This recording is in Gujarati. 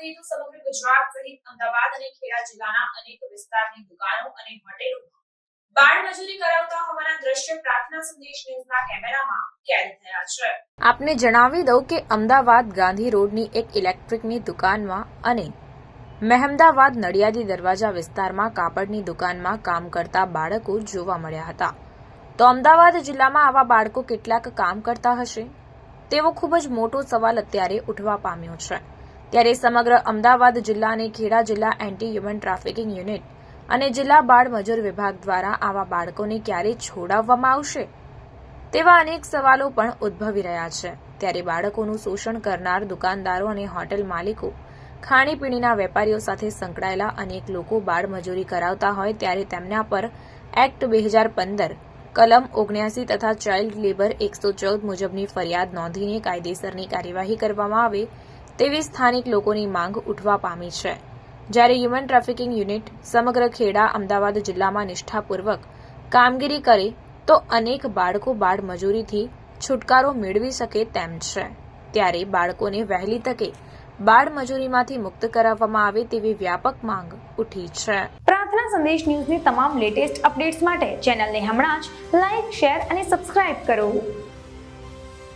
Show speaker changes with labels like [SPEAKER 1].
[SPEAKER 1] સહિત સમગ્ર ગુજરાત સહિત અમદાવાદ અને ખેડા જિલ્લાના અનેક વિસ્તારની દુકાનો અને હોટેલોમાં બાળ મજૂરી કરાવતા હોવાના દ્રશ્ય પ્રાર્થના સંદેશ ન્યૂઝના કેમેરામાં કેદ થયા છે। આપને જણાવી દઉં કે અમદાવાદ ગાંધી રોડની એક ઇલેક્ટ્રિકની દુકાનમાં અને મહેમદાવાદ નડિયાદી દરવાજા વિસ્તારમાં કાપડની દુકાનમાં કામ કરતા બાળકો જોવા મળ્યા હતા। તો અમદાવાદ જિલ્લામાં આવા બાળકો કેટલાક કામ કરતા હશે તેવો ખૂબ જ મોટો સવાલ અત્યારે ઉઠવા પામ્યો છે। ત્યારે સમગ્ર અમદાવાદ જિલ્લા અને ખેડા જિલ્લા એન્ટી હ્યુમન ટ્રાફિકિંગ યુનિટ અને જિલ્લા બાળ મજૂર વિભાગ દ્વારા આવા બાળકોને ક્યારે છોડાવવામાં આવશે તેવા અનેક સવાલો પણ ઉદ્ભવી રહ્યા છે। ત્યારે બાળકોનું શોષણ કરનાર દુકાનદારો અને હોટેલ માલિકો, ખાણીપીણીના વેપારીઓ સાથે સંકળાયેલા અનેક લોકો બાળ મજૂરી કરાવતા હોય ત્યારે તેમના પર એક્ટ 2015 કલમ 79 તથા ચાઇલ્ડ લેબર 114 મુજબની ફરિયાદ નોંધીને કાયદેસરની કાર્યવાહી કરવામાં આવે તેવી સ્થાનિક લોકોની માંગ ઉઠવા પામી છે। જ્યારે હ્યુમન ટ્રાફિકિંગ યુનિટ સમગ્ર ખેડા અમદાવાદ જિલ્લામાં નિષ્ઠાપૂર્વક કામગીરી કરે તો અનેક બાળકો બાળ મજૂરીથી છુટકારો મેળવી શકે તેમ છે। ત્યારે બાળકોને વહેલી તકે બાળ મજૂરીમાંથી મુક્ત કરાવવામાં આવે તેવી વ્યાપક માંગ ઉઠી છે।
[SPEAKER 2] પ્રાર્થના સંદેશ ન્યૂઝની તમામ લેટેસ્ટ અપડેટ્સ માટે ચેનલને હમણાં જ લાઇક, શેર અને સબસ્ક્રાઇબ કરો।